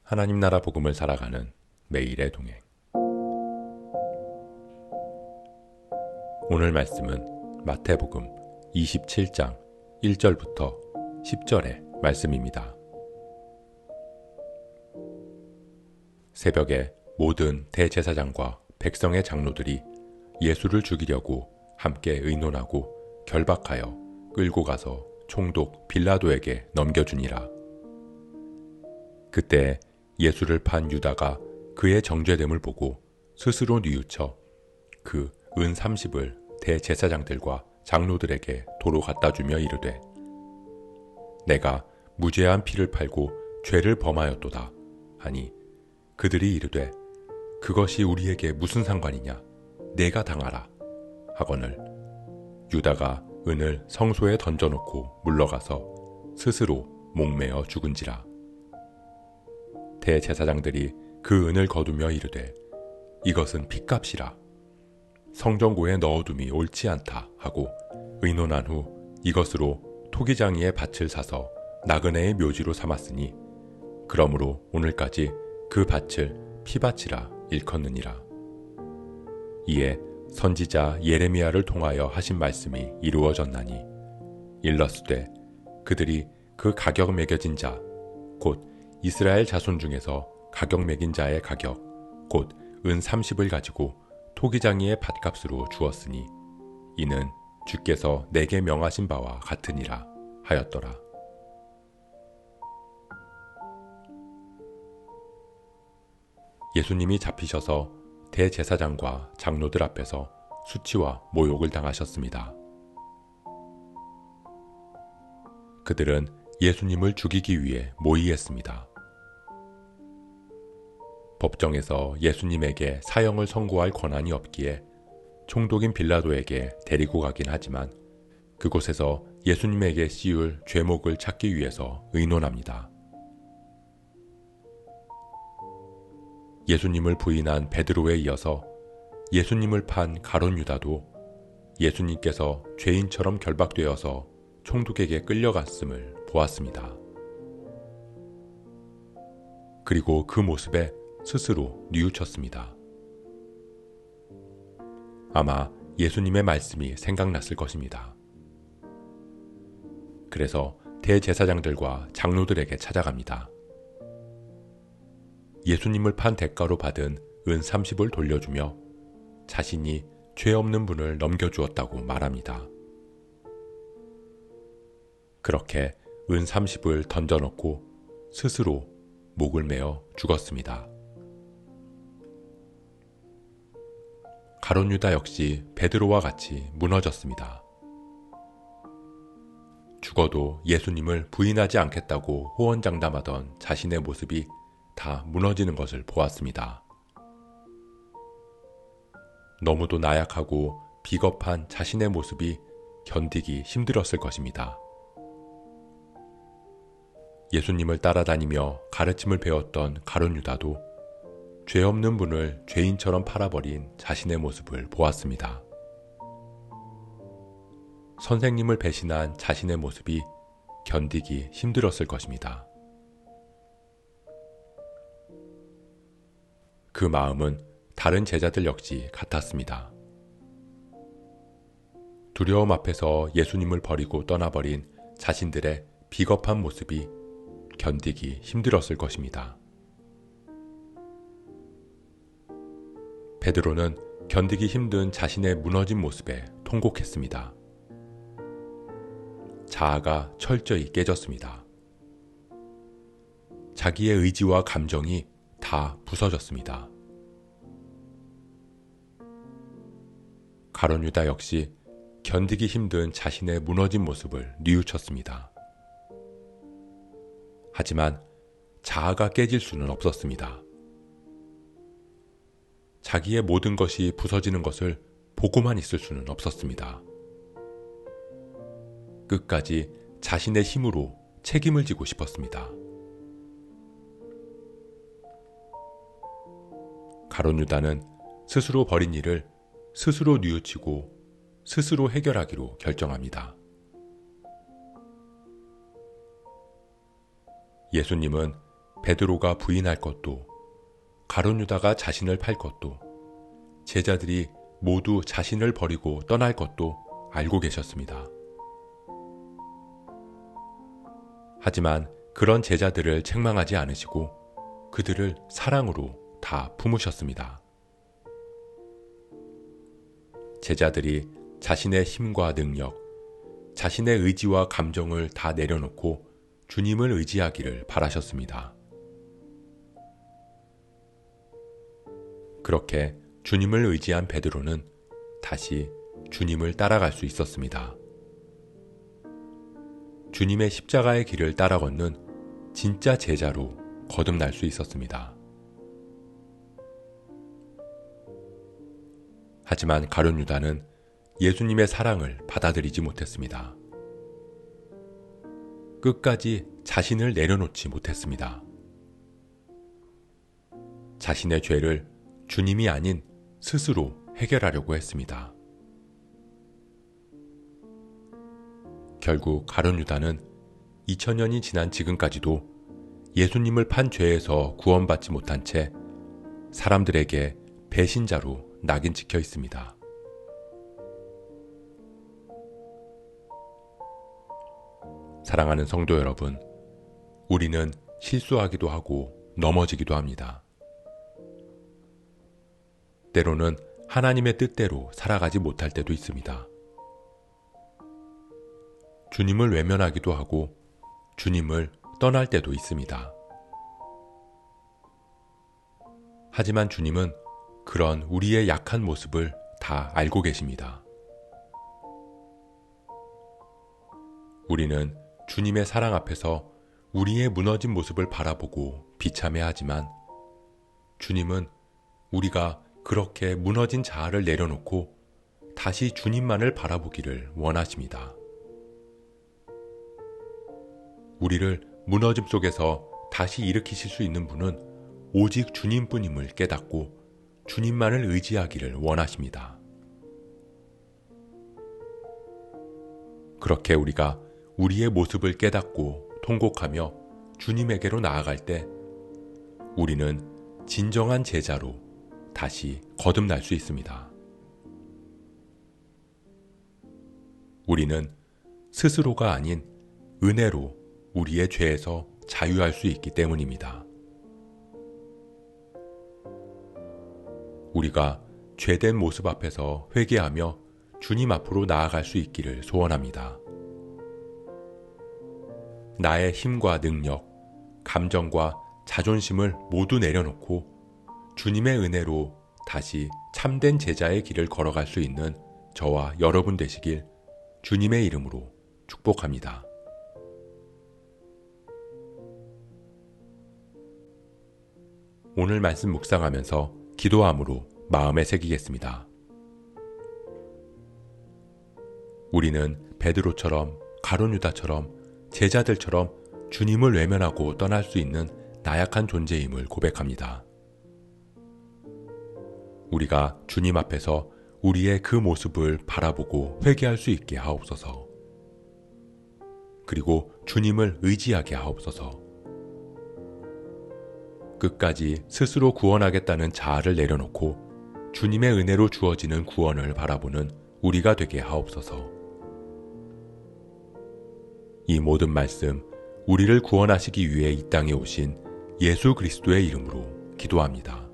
하나님 나라 복음을 살아가는 매일의 동행. 오늘 말씀은 마태복음 27장 1절부터 10절의 말씀입니다. 새벽에 모든 대제사장과 백성의 장로들이 예수를 죽이려고 함께 의논하고 결박하여 끌고 가서 총독 빌라도에게 넘겨주니라. 그때 예수를 판 유다가 그의 정죄됨을 보고 스스로 뉘우쳐 그 은 30을 대제사장들과 장로들에게 도로 갖다 주며 이르되, 내가 무죄한 피를 팔고 죄를 범하였도다 하니, 그들이 이르되, 그것이 우리에게 무슨 상관이냐, 내가 당하라 하거늘 유다가 은을 성소에 던져놓고 물러가서 스스로 목매어 죽은지라. 대제사장들이 그 은을 거두며 이르되, 이것은 핏값이라, 성전고에 넣어둠이 옳지 않다 하고 의논한 후 이것으로 토기장이의 밭을 사서 나그네의 묘지로 삼았으니, 그러므로 오늘까지 그 밭을 피밭이라 일컫느니라. 이에 선지자 예레미야를 통하여 하신 말씀이 이루어졌나니, 일렀으되 그들이 그 가격 매겨진 자 곧 이스라엘 자손 중에서 가격 매긴 자의 가격 곧 은 30을 가지고 토기장이의 밭값으로 주었으니, 이는 주께서 내게 명하신 바와 같으니라 하였더라. 예수님이 잡히셔서 대제사장과 장로들 앞에서 수치와 모욕을 당하셨습니다. 그들은 예수님을 죽이기 위해 모의했습니다. 법정에서 예수님에게 사형을 선고할 권한이 없기에 총독인 빌라도에게 데리고 가긴 하지만, 그곳에서 예수님에게 씌울 죄목을 찾기 위해서 의논합니다. 예수님을 부인한 베드로에 이어서 예수님을 판 가룟 유다도 예수님께서 죄인처럼 결박되어서 총독에게 끌려갔음을 보았습니다. 그리고 그 모습에 스스로 뉘우쳤습니다. 아마 예수님의 말씀이 생각났을 것입니다. 그래서 대제사장들과 장로들에게 찾아갑니다. 예수님을 판 대가로 받은 은 30을 돌려주며 자신이 죄 없는 분을 넘겨주었다고 말합니다. 그렇게 은 30을 던져놓고 스스로 목을 매어 죽었습니다. 가룟 유다 역시 베드로와 같이 무너졌습니다. 죽어도 예수님을 부인하지 않겠다고 호언장담하던 자신의 모습이 다 무너지는 것을 보았습니다. 너무도 나약하고 비겁한 자신의 모습이 견디기 힘들었을 것입니다. 예수님을 따라다니며 가르침을 배웠던 가룟 유다도 죄 없는 분을 죄인처럼 팔아버린 자신의 모습을 보았습니다. 선생님을 배신한 자신의 모습이 견디기 힘들었을 것입니다. 그 마음은 다른 제자들 역시 같았습니다. 두려움 앞에서 예수님을 버리고 떠나버린 자신들의 비겁한 모습이 견디기 힘들었을 것입니다. 베드로는 견디기 힘든 자신의 무너진 모습에 통곡했습니다. 자아가 철저히 깨졌습니다. 자기의 의지와 감정이 다 부서졌습니다. 가룟 유다 역시 견디기 힘든 자신의 무너진 모습을 뉘우쳤습니다. 하지만 자아가 깨질 수는 없었습니다. 자기의 모든 것이 부서지는 것을 보고만 있을 수는 없었습니다. 끝까지 자신의 힘으로 책임을 지고 싶었습니다. 가룟 유다는 스스로 벌인 일을 스스로 뉘우치고 스스로 해결하기로 결정합니다. 예수님은 베드로가 부인할 것도, 가룟 유다가 자신을 팔 것도, 제자들이 모두 자신을 버리고 떠날 것도 알고 계셨습니다. 하지만 그런 제자들을 책망하지 않으시고 그들을 사랑으로 다 품으셨습니다. 제자들이 자신의 힘과 능력, 자신의 의지와 감정을 다 내려놓고 주님을 의지하기를 바라셨습니다. 그렇게 주님을 의지한 베드로는 다시 주님을 따라갈 수 있었습니다. 주님의 십자가의 길을 따라 걷는 진짜 제자로 거듭날 수 있었습니다. 하지만 가룟 유다는 예수님의 사랑을 받아들이지 못했습니다. 끝까지 자신을 내려놓지 못했습니다. 자신의 죄를 주님이 아닌 스스로 해결하려고 했습니다. 결국 가룟 유다는 2000년이 지난 지금까지도 예수님을 판 죄에서 구원받지 못한 채 사람들에게 배신자로 낙인 찍혀 있습니다. 사랑하는 성도 여러분, 우리는 실수하기도 하고 넘어지기도 합니다. 때로는 하나님의 뜻대로 살아가지 못할 때도 있습니다. 주님을 외면하기도 하고 주님을 떠날 때도 있습니다. 하지만 주님은 그런 우리의 약한 모습을 다 알고 계십니다. 우리는 주님의 사랑 앞에서 우리의 무너진 모습을 바라보고 비참해하지만 주님은 우리가 그렇게 무너진 자아를 내려놓고 다시 주님만을 바라보기를 원하십니다. 우리를 무너짐 속에서 다시 일으키실 수 있는 분은 오직 주님뿐임을 깨닫고 주님만을 의지하기를 원하십니다. 그렇게 우리가 우리의 모습을 깨닫고 통곡하며 주님에게로 나아갈 때 우리는 진정한 제자로 다시 거듭날 수 있습니다. 우리는 스스로가 아닌 은혜로 우리의 죄에서 자유할 수 있기 때문입니다. 우리가 죄된 모습 앞에서 회개하며 주님 앞으로 나아갈 수 있기를 소원합니다. 나의 힘과 능력, 감정과 자존심을 모두 내려놓고 주님의 은혜로 다시 참된 제자의 길을 걸어갈 수 있는 저와 여러분 되시길 주님의 이름으로 축복합니다. 오늘 말씀 묵상하면서 기도함으로 마음에 새기겠습니다. 우리는 베드로처럼 가룟 유다처럼 제자들처럼 주님을 외면하고 떠날 수 있는 나약한 존재임을 고백합니다. 우리가 주님 앞에서 우리의 그 모습을 바라보고 회개할 수 있게 하옵소서. 그리고 주님을 의지하게 하옵소서. 끝까지 스스로 구원하겠다는 자아를 내려놓고 주님의 은혜로 주어지는 구원을 바라보는 우리가 되게 하옵소서. 이 모든 말씀 우리를 구원하시기 위해 이 땅에 오신 예수 그리스도의 이름으로 기도합니다.